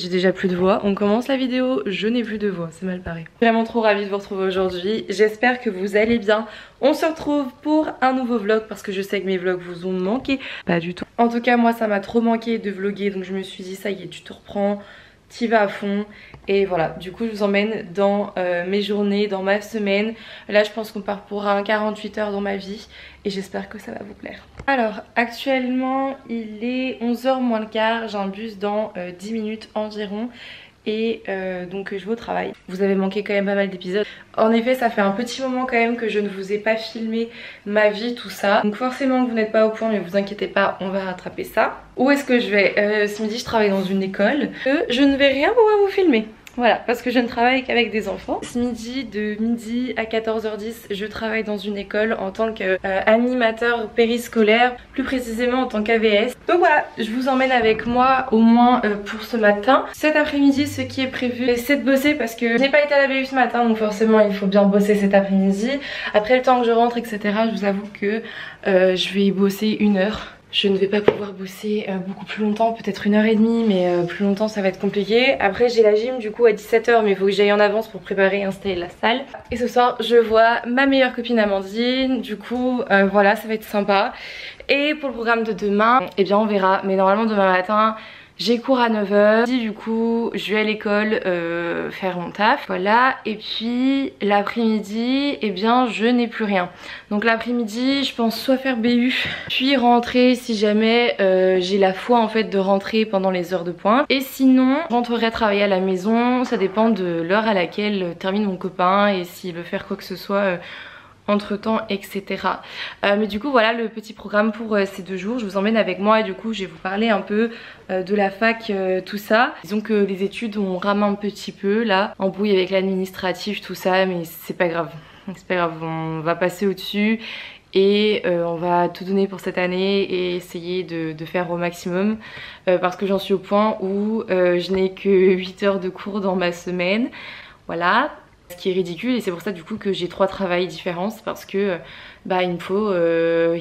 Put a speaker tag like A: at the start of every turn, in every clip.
A: j'ai déjà plus de voix. On commence la vidéo, je n'ai plus de voix, c'est mal barré. Vraiment trop ravie de vous retrouver aujourd'hui. J'espère que vous allez bien. On se retrouve pour un nouveau vlog parce que je sais que mes vlogs vous ont manqué. Pas du tout. En tout cas, moi ça m'a trop manqué de vlogger, donc je me suis dit ça y est, tu te reprends, t'y vas à fond. Et voilà, du coup je vous emmène dans mes journées, dans ma semaine. Là je pense qu'on part pour un 48 heures dans ma vie et j'espère que ça va vous plaire. Alors actuellement il est 11h moins le quart, j'ai un bus dans 10 minutes environ. Et donc je vais au travail. Vous avez manqué quand même pas mal d'épisodes. En effet ça fait un petit moment quand même que je ne vous ai pas filmé ma vie, tout ça. Donc forcément que vous n'êtes pas au point, mais vous inquiétez pas, on va rattraper ça. Où est-ce que je vais ce midi je travaille dans une école. Je ne vais rien pouvoir vous filmer. Voilà, parce que je ne travaille qu'avec des enfants. Ce midi, de midi à 14h10, je travaille dans une école en tant qu'animateur périscolaire, plus précisément en tant qu'AVS. Donc voilà, je vous emmène avec moi au moins pour ce matin. Cet après-midi, ce qui est prévu, c'est de bosser parce que je n'ai pas été à la BU ce matin, donc forcément il faut bien bosser cet après-midi. Après le temps que je rentre, etc., je vous avoue que je vais y bosser 1 heure. Je ne vais pas pouvoir bosser beaucoup plus longtemps, peut-être 1h30, mais plus longtemps ça va être compliqué. Après j'ai la gym du coup à 17h, mais il faut que j'aille en avance pour préparer et installer la salle. Et ce soir je vois ma meilleure copine Amandine, du coup voilà, ça va être sympa. Et pour le programme de demain, eh bien on verra, mais normalement demain matin j'ai cours à 9h, du coup je vais à l'école faire mon taf, voilà. Et puis l'après-midi, eh bien je n'ai plus rien. Donc l'après-midi je pense soit faire BU, puis rentrer si jamais j'ai la foi en fait de rentrer pendant les heures de pointe. Et sinon je rentrerai travailler à la maison, ça dépend de l'heure à laquelle termine mon copain et s'il veut faire quoi que ce soit entre temps, etc. Mais du coup voilà le petit programme pour ces 2 jours. Je vous emmène avec moi et du coup je vais vous parler un peu de la fac, tout ça. Disons que les études on rame un petit peu là, embrouille avec l'administratif, tout ça, mais c'est pas grave. C'est pas grave, on va passer au dessus. Et on va tout donner pour cette année et essayer de faire au maximum parce que j'en suis au point où je n'ai que 8 heures de cours dans ma semaine. Voilà. Ce qui est ridicule et c'est pour ça du coup que j'ai 3 travails différents, c'est parce que bah il faut que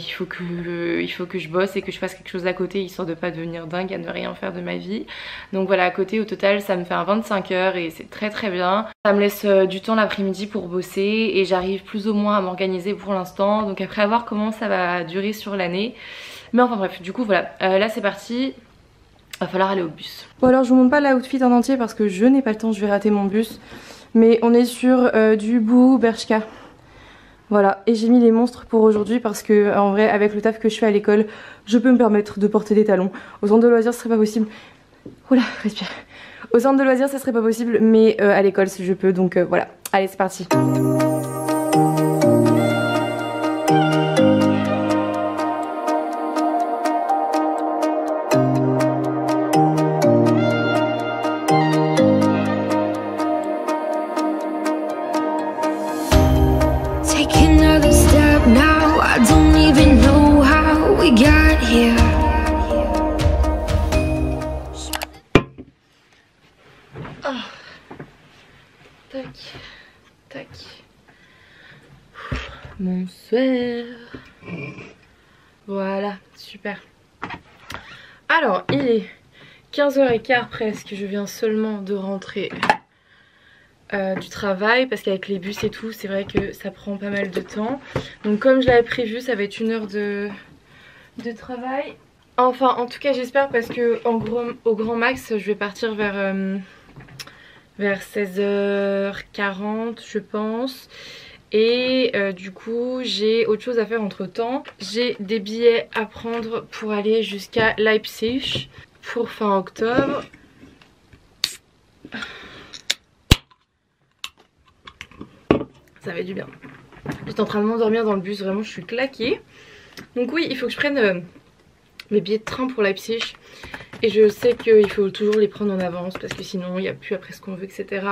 A: je bosse et que je fasse quelque chose à côté histoire de pas devenir dingue à ne rien faire de ma vie. Donc voilà, à côté au total ça me fait un 25 heures et c'est très très bien. Ça me laisse du temps l'après-midi pour bosser et j'arrive plus ou moins à m'organiser pour l'instant. Donc après à voir comment ça va durer sur l'année. Mais enfin bref, du coup voilà, là c'est parti. Va falloir aller au bus. Bon alors je vous montre pas l'outfit en entier parce que je n'ai pas le temps, je vais rater mon bus. Mais on est sur du Boo Bershka. Voilà, et j'ai mis les monstres pour aujourd'hui parce que en vrai avec le taf que je fais à l'école, je peux me permettre de porter des talons. Au centre de loisirs ce serait pas possible. Oula, respire. Au centre de loisirs ça serait pas possible, mais à l'école si je peux, donc voilà. Allez c'est parti. Tac, tac. Bonsoir. Voilà, super. Alors, il est 15h15 presque. Je viens seulement de rentrer du travail parce qu'avec les bus et tout, c'est vrai que ça prend pas mal de temps. Donc comme je l'avais prévu, ça va être 1 heure de travail. Enfin, en tout cas, j'espère parce que au grand max, je vais partir vers 16h40 je pense. Et du coup j'ai autre chose à faire entre temps. J'ai des billets à prendre pour aller jusqu'à Leipzig pour fin octobre. Ça fait du bien. J'étais en train de m'endormir dans le bus, vraiment je suis claquée. Donc oui, il faut que je prenne mes billets de train pour Leipzig. Et je sais qu'il faut toujours les prendre en avance parce que sinon il n'y a plus après ce qu'on veut, etc.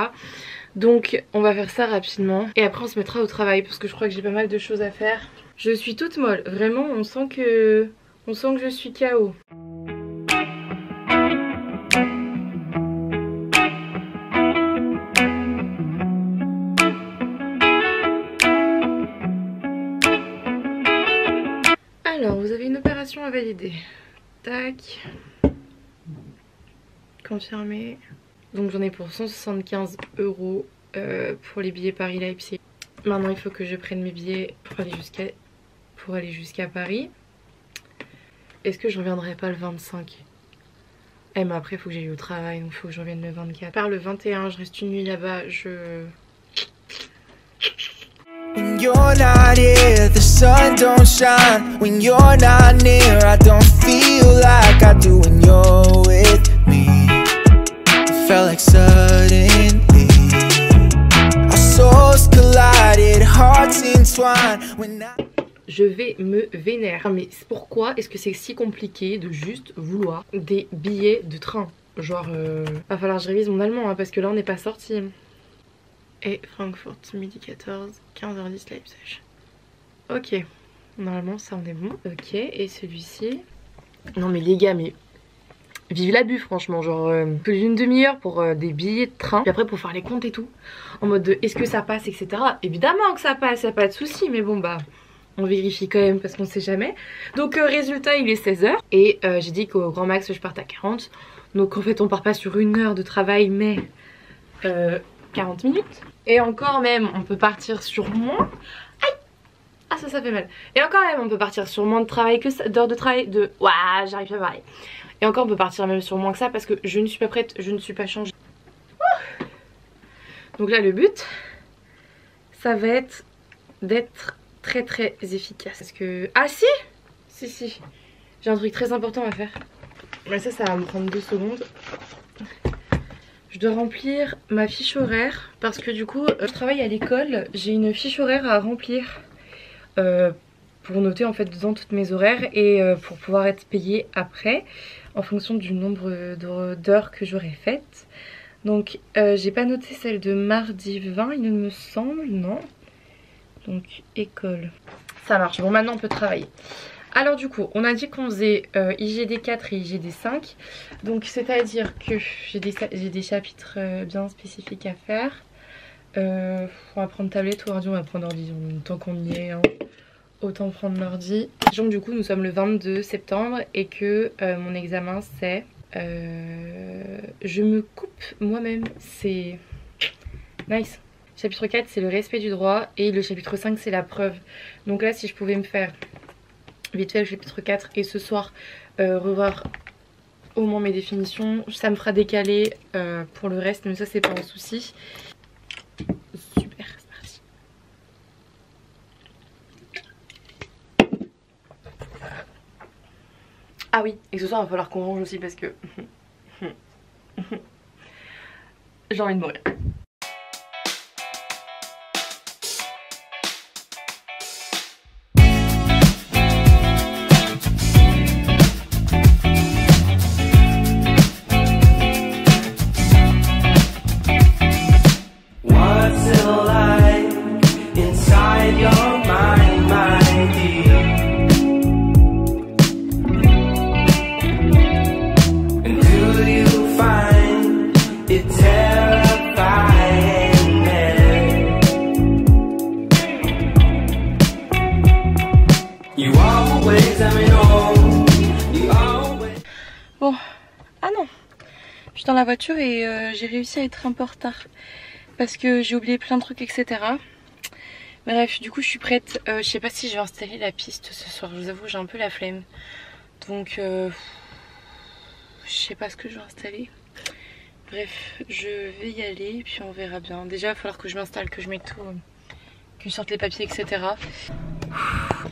A: Donc on va faire ça rapidement. Et après on se mettra au travail parce que je crois que j'ai pas mal de choses à faire. Je suis toute molle, vraiment on sent que je suis KO. Alors vous avez une opération à valider. Tac. confirmé. Donc j'en ai pour 175 € pour les billets Paris-Leipzig. Maintenant il faut que je prenne mes billets pour aller jusqu'à Paris. Est-ce que je reviendrai pas le 25? Eh mais après il faut que j'aille au travail, donc il faut que je revienne le 24. Par le 21 je reste une nuit là-bas,
B: When you're not here, the sun don't shine. When you're not near, I don't feel like I do when you're with me. It felt like suddenly our souls collided, hearts entwined. When I...
A: Je vais me vénère. Mais pourquoi est-ce que c'est si compliqué de juste vouloir des billets de train? Genre, va falloir que je révise mon allemand hein, parce que là on n'est pas sorti. Et Francfort, midi 14, 15h10 Leipzig. Ok, normalement ça en est bon. Ok, et celui-ci. Non mais les gars, mais vive l'abus franchement, genre plus d'une demi-heure pour des billets de train. Puis après pour faire les comptes et tout. En mode de est-ce que ça passe, etc. Évidemment que ça passe, y'a pas de souci, mais bon bah... On vérifie quand même parce qu'on sait jamais. Donc résultat il est 16h. Et j'ai dit qu'au grand max je parte à 40. Donc en fait on part pas sur 1 heure de travail mais 40 minutes. Et encore même on peut partir sur moins. Aïe. Ah ça fait mal. Et encore même on peut partir sur moins de travail que ça. D'heures de travail de... Ouah j'arrive pas à parler. Et encore on peut partir même sur moins que ça parce que je ne suis pas prête. Je ne suis pas changée. Donc là le but ça va être d'être très efficace. Parce que... Ah si. J'ai un truc très important à faire. Mais ça va me prendre 2 secondes. Je dois remplir ma fiche horaire. Parce que du coup, je travaille à l'école. J'ai une fiche horaire à remplir. Pour noter en fait dedans toutes mes horaires. Et pour pouvoir être payée après. En fonction du nombre d'heures que j'aurai faites. Donc j'ai pas noté celle de mardi 20 il me semble. Non. Donc école. Ça marche. Bon maintenant on peut travailler. Alors du coup on a dit qu'on faisait IGD 4 et IGD 5. Donc c'est à dire que j'ai des chapitres bien spécifiques à faire. On va prendre tablette ou ordi. On va prendre ordi. Tant qu'on y est hein. Autant prendre l'ordi. Donc du coup nous sommes le 22 septembre. Et que mon examen c'est... je me coupe moi-même. C'est nice. Chapitre 4 c'est le respect du droit et le chapitre 5 c'est la preuve. Donc là si je pouvais me faire vite fait le chapitre 4 et ce soir revoir au moins mes définitions, ça me fera décaler pour le reste mais ça c'est pas un souci. Super, c'est parti. Ah oui, et ce soir il va falloir qu'on range aussi parce que j'ai envie de mourir. Bon, ah non, je suis dans la voiture et j'ai réussi à être un peu en retard parce que j'ai oublié plein de trucs etc. Bref, du coup je suis prête, je sais pas si je vais installer la piste ce soir, je vous avoue j'ai un peu la flemme. Donc je sais pas ce que je vais installer. Bref, je vais y aller puis on verra bien. Déjà il va falloir que je m'installe, que je mette tout, que je sorte les papiers etc.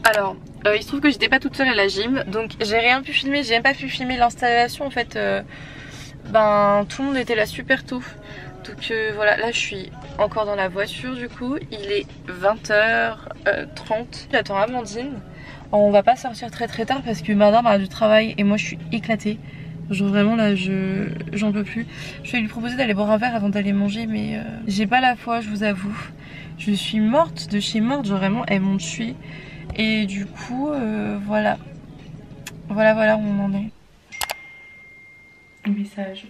A: Alors il se trouve que j'étais pas toute seule à la gym, donc j'ai rien pu filmer, j'ai même pas pu filmer l'installation en fait. Ben tout le monde était là super tôt. Donc voilà, là je suis encore dans la voiture du coup. Il est 20h30. J'attends Amandine. On va pas sortir très tard parce que madame a du travail et moi je suis éclatée. Genre vraiment là j'en peux plus. Je vais lui proposer d'aller boire un verre avant d'aller manger mais j'ai pas la foi, je vous avoue. Je suis morte de chez morte, genre vraiment elles m'ont tuée. Et du coup voilà. Voilà où on en est. Message.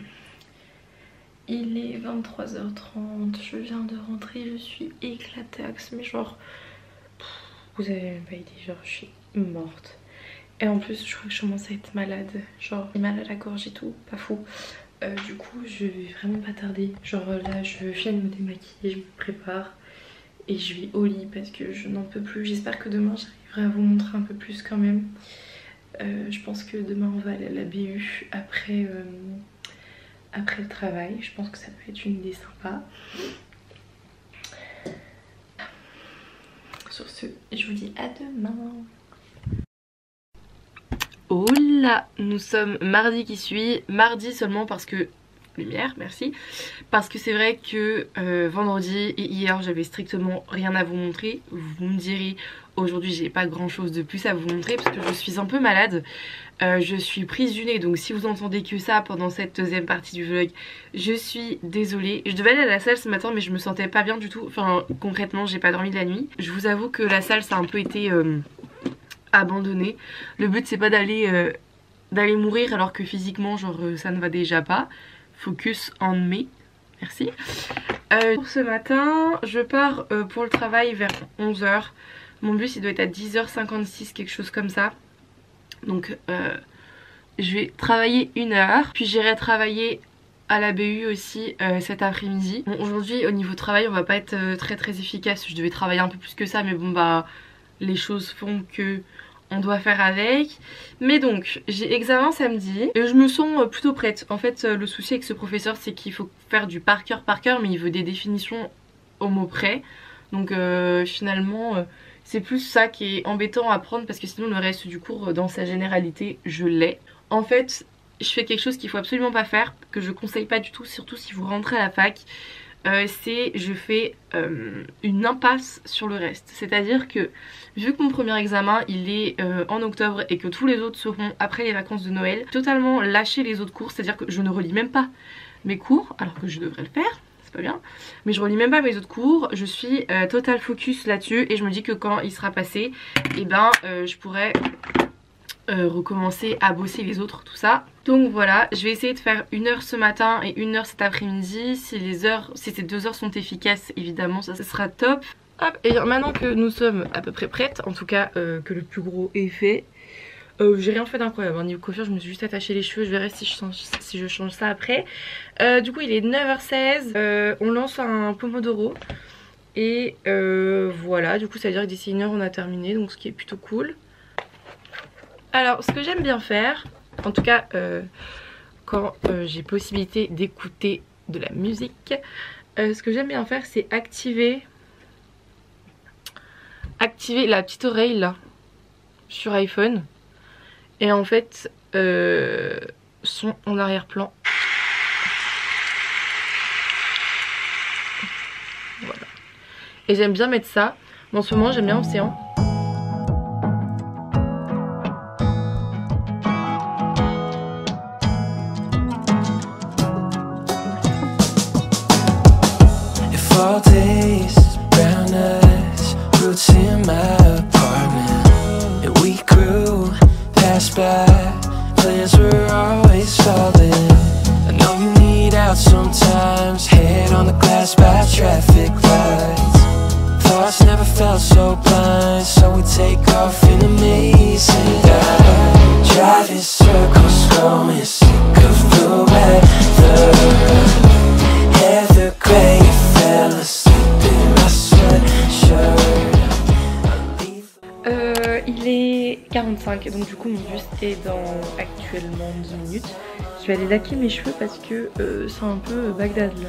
A: Il est 23h30, je viens de rentrer, je suis éclatée mais genre vous avez même pas idée, genre je suis morte. Et en plus je crois que je commence à être malade, genre malade à la gorge et tout, pas fou. Du coup je vais vraiment pas tarder. Genre là je viens de me démaquiller, je me prépare et je vais au lit parce que je n'en peux plus. J'espère que demain j'arriverai à vous montrer un peu plus quand même. Je pense que demain on va aller à la BU après le travail. Je pense que ça peut être une idée sympa. Sur ce, je vous dis à demain. Oh là, nous sommes mardi qui suit. Mardi seulement parce que... Lumière, merci. Parce que c'est vrai que vendredi et hier j'avais strictement rien à vous montrer. Vous me direz, aujourd'hui j'ai pas grand chose de plus à vous montrer parce que je suis un peu malade. Je suis prise du nez, donc si vous entendez que ça pendant cette deuxième partie du vlog, je suis désolée. Je devais aller à la salle ce matin mais je me sentais pas bien du tout. Enfin concrètement j'ai pas dormi de la nuit. Je vous avoue que la salle ça a un peu été abandonné. Le but c'est pas d'aller mourir alors que physiquement genre ça ne va déjà pas. Focus on me, merci. Pour ce matin je pars pour le travail vers 11 h. Mon bus il doit être à 10h56, quelque chose comme ça. Donc je vais travailler 1 heure, puis j'irai travailler à la BU aussi cet après-midi. Bon, aujourd'hui au niveau travail on va pas être très efficace. Je devais travailler un peu plus que ça mais bon bah les choses font que on doit faire avec. Mais donc j'ai examen samedi et je me sens plutôt prête. En fait le souci avec ce professeur c'est qu'il faut faire du par cœur mais il veut des définitions au mot près. Donc finalement c'est plus ça qui est embêtant à prendre parce que sinon le reste du cours dans sa généralité je l'ai. En fait je fais quelque chose qu'il faut absolument pas faire, que je conseille pas du tout, surtout si vous rentrez à la fac. C'est je fais une impasse sur le reste. C'est-à-dire que vu que mon premier examen il est en octobre et que tous les autres seront après les vacances de Noël, totalement lâcher les autres cours, c'est-à-dire que je ne relis même pas mes cours alors que je devrais le faire, c'est pas bien, mais je relis même pas mes autres cours, je suis total focus là-dessus et je me dis que quand il sera passé, et ben je pourrai recommencer à bosser les autres, tout ça. Donc voilà, je vais essayer de faire 1 heure ce matin et 1 heure cet après-midi. Si ces 2 heures sont efficaces, évidemment ça sera top. Hop, et maintenant que nous sommes à peu près prêtes, en tout cas que le plus gros est fait, j'ai rien fait d'incroyable. Niveau coiffure, je me suis juste attaché les cheveux, je verrai si je change ça après. Du coup il est 9h16, on lance un pomodoro. Et voilà, du coup ça veut dire que d'ici 1 heure on a terminé, donc ce qui est plutôt cool. Alors ce que j'aime bien faire, en tout cas quand j'ai possibilité d'écouter de la musique, ce que j'aime bien faire c'est activer la petite oreille là sur iPhone et en fait son en arrière-plan. Voilà. Et j'aime bien mettre ça, mais en ce moment j'aime bien Océan.
B: All days, brown eyes, roots in my apartment. And we grew, passed by, plans were always falling. I know you need out sometimes, head on the glass by traffic lights. Thoughts never felt so blind, so we take off in amazing dive. Driving circles, growing sick of the weather. Heather gray.
A: Il est 45 donc du coup mon bus est dans actuellement 10 minutes. Je vais aller laquer mes cheveux parce que c'est un peu Bagdad là.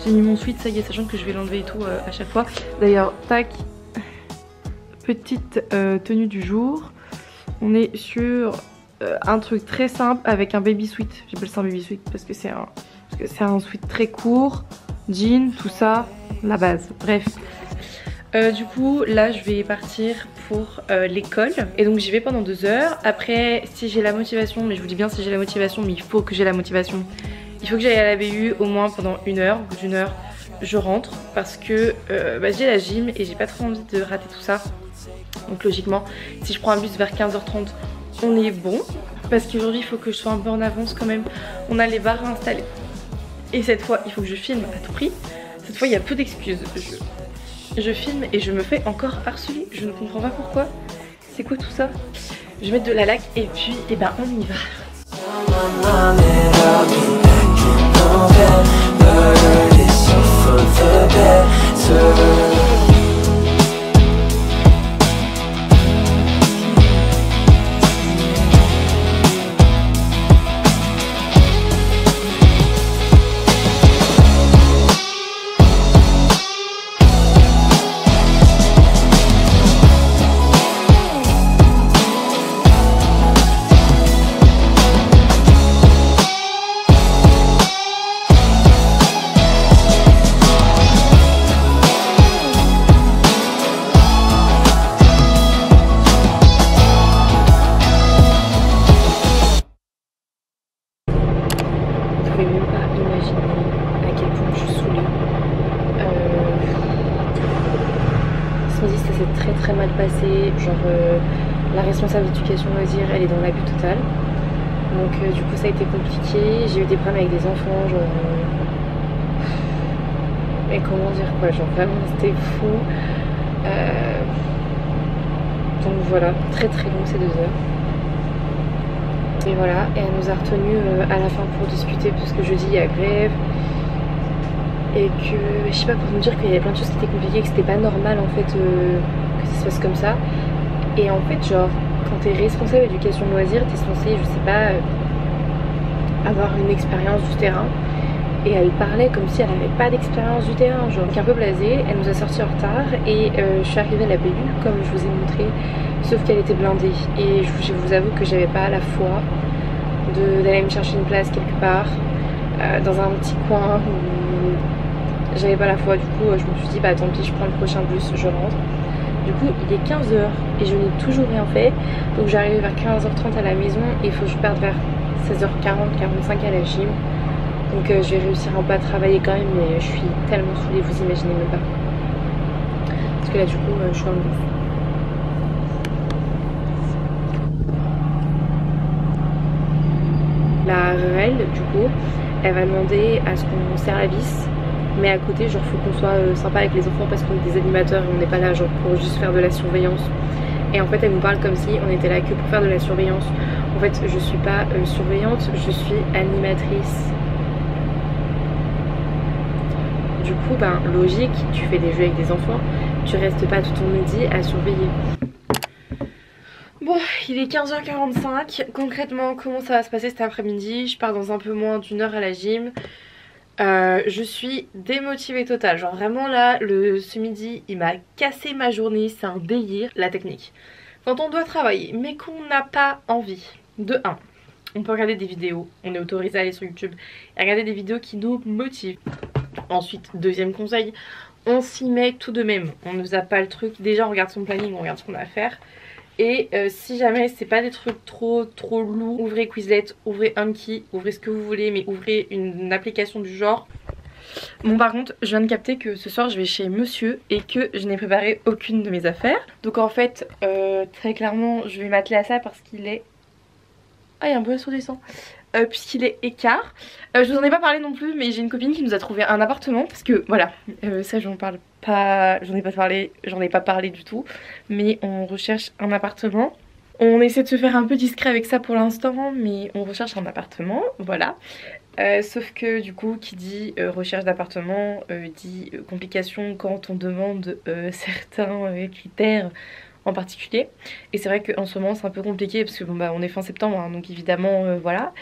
A: J'ai mis mon sweat, ça y est, sachant que je vais l'enlever et tout à chaque fois. D'ailleurs tac, petite tenue du jour. On est sur un truc très simple avec un baby sweat. J'appelle ça un baby sweat parce que c'est un sweat très court, jean, tout ça, la base, bref. Du coup là je vais partir pour l'école et donc j'y vais pendant 2 heures. Après si j'ai la motivation, mais je vous dis bien si j'ai la motivation, mais il faut que j'ai la motivation, il faut que j'aille à la BU au moins pendant 1 heure. Au bout d'1 heure je rentre parce que j'ai la gym et j'ai pas trop envie de rater tout ça. Donc logiquement si je prends un bus vers 15h30 on est bon, parce qu'aujourd'hui il faut que je sois un peu en avance quand même. On a les barres installées et cette fois il faut que je filme à tout prix. Cette fois il y a peu d'excuses. Je filme et je me fais encore harceler. Je ne comprends pas pourquoi. C'est quoi tout ça? Je vais mettre de la laque et puis on y va.
B: know better. It's all for the better.
A: Très mal passé, genre la responsable d'éducation loisirs elle est dans l'abus total, donc du coup ça a été compliqué, j'ai eu des problèmes avec des enfants, genre mais comment dire quoi, genre vraiment c'était fou, donc voilà, très long ces 2 heures, et voilà, et elle nous a retenus à la fin pour discuter parce que jeudi il y a grève, et que je sais pas, pour nous dire qu'il y avait plein de choses qui étaient compliquées, que c'était pas normal en fait que ça se passe comme ça. Et en fait genre quand t'es responsable d'éducation loisirs, t'es censé, je sais pas, avoir une expérience du terrain, et elle parlait comme si elle avait pas d'expérience du terrain, genre un peu blasée. Elle nous a sorti en retard et je suis arrivée à la BU comme je vous ai montré, sauf qu'elle était blindée, et je vous avoue que j'avais pas la foi d'aller me chercher une place quelque part dans un petit coin où j'avais pas la foi. Du coup je me suis dit bah tant pis, je prends le prochain bus, je rentre. Du coup il est 15 h et je n'ai toujours rien fait, donc j'arrive vers 15h30 à la maison et il faut que je parte vers 16h40, 45 à la gym. Donc je vais réussir un peu à travailler quand même, mais je suis tellement saoulée, vous imaginez même pas. Parce que là du coup je suis en bus. La REL du coup elle va demander à ce qu'on serre la vis, mais à côté genre faut qu'on soit sympa avec les enfants parce qu'on est des animateurs et on n'est pas là genre pour juste faire de la surveillance. Et en fait elle nous parle comme si on était là que pour faire de la surveillance. En fait je suis pas surveillante, je suis animatrice. Du coup ben logique, tu fais des jeux avec des enfants, tu restes pas tout ton midi à surveiller. Bon, il est 15h45, concrètement comment ça va se passer cet après-midi? Je pars dans un peu moins d'1 heure à la gym. Je suis démotivée totale, genre vraiment là ce midi il m'a cassé ma journée, c'est un délire. La technique, quand on doit travailler mais qu'on n'a pas envie, de 1, on peut regarder des vidéos, on est autorisé à aller sur YouTube et regarder des vidéos qui nous motivent. Ensuite, deuxième conseil, on s'y met tout de même, on ne zappe pas le truc, déjà on regarde son planning, on regarde ce qu'on a à faire. Et si jamais c'est pas des trucs trop lourds, ouvrez Quizlet, ouvrez Anki, ouvrez ce que vous voulez, mais ouvrez une application du genre. Bon par contre je viens de capter que ce soir je vais chez monsieur et que je n'ai préparé aucune de mes affaires. Donc en fait très clairement je vais m'atteler à ça parce qu'il est... Ah il y a un bruit assourdissant. Puisqu'il est écart. Je vous en ai pas parlé non plus, mais j'ai une copine qui nous a trouvé un appartement parce que voilà, ça j'en parle pas, j'en ai pas parlé du tout, mais on recherche un appartement. On essaie de se faire un peu discret avec ça pour l'instant, mais on recherche un appartement, voilà. Sauf que du coup qui dit recherche d'appartement dit complications quand on demande certains critères en particulier. Et c'est vrai qu'en ce moment c'est un peu compliqué parce que bon bah on est fin septembre hein, donc évidemment voilà,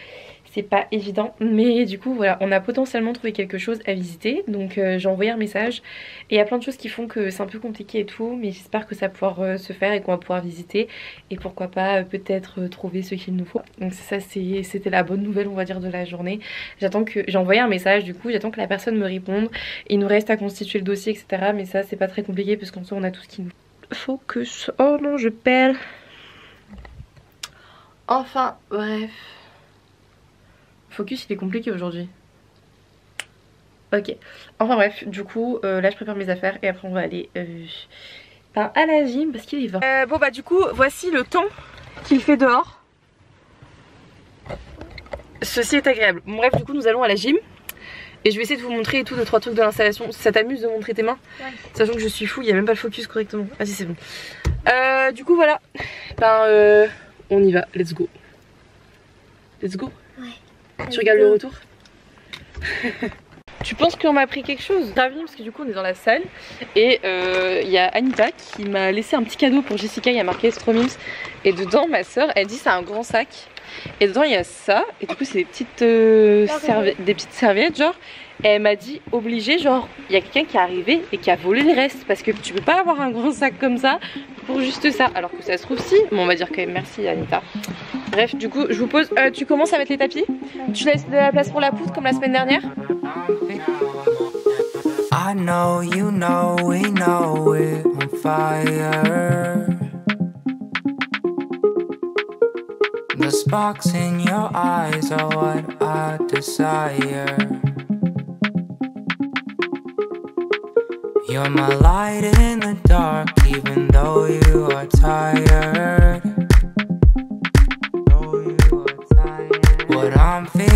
A: c'est pas évident, mais du coup voilà, on a potentiellement trouvé quelque chose à visiter, donc j'ai envoyé un message et il y a plein de choses qui font que c'est un peu compliqué et tout, mais j'espère que ça va pouvoir se faire et qu'on va pouvoir visiter et pourquoi pas peut-être trouver ce qu'il nous faut. Donc ça c'était la bonne nouvelle on va dire de la journée. J'ai envoyé un message, du coup j'attends que la personne me réponde. Il nous reste à constituer le dossier etc, mais ça c'est pas très compliqué parce qu'en soi on a tout ce qu'il nous faut. Focus, oh non je perds. Enfin bref, Focus il est compliqué aujourd'hui. Ok, enfin bref, du coup là je prépare mes affaires et après on va aller à la gym parce qu'il est 20. Bon bah du coup voici le temps qu'il fait dehors. Ceci est agréable. Bon, bref du coup nous allons à la gym. Et je vais essayer de vous montrer et tout 2-3 trucs de l'installation. Ça t'amuse de montrer tes mains? Ouais. Sachant que je suis fou, il n'y a même pas le focus correctement. Ah si c'est bon. Du coup voilà. Ben on y va, let's go. Let's go. Ouais. Tu regardes le retour? Tu penses qu'on m'a pris quelque chose? Ravi parce que du coup on est dans la salle et il y a Anita qui m'a laissé un petit cadeau pour Jessica, il y a marqué Stromims et dedans ma soeur elle dit c'est un grand sac et dedans il y a ça et du coup c'est des petites serviettes genre et elle m'a dit obligé genre il y a quelqu'un qui est arrivé et qui a volé le reste parce que tu peux pas avoir un grand sac comme ça pour juste ça alors que ça se trouve si, bon on va dire quand même merci Anita. Bref du coup je vous pose, tu commences à mettre les tapis, tu laisses de la place pour la poudre comme la semaine dernière.
B: I know, you know, we know we're on fire. The sparks in your eyes are what I desire. You're my light in the dark, even though you are tired. What I'm feeling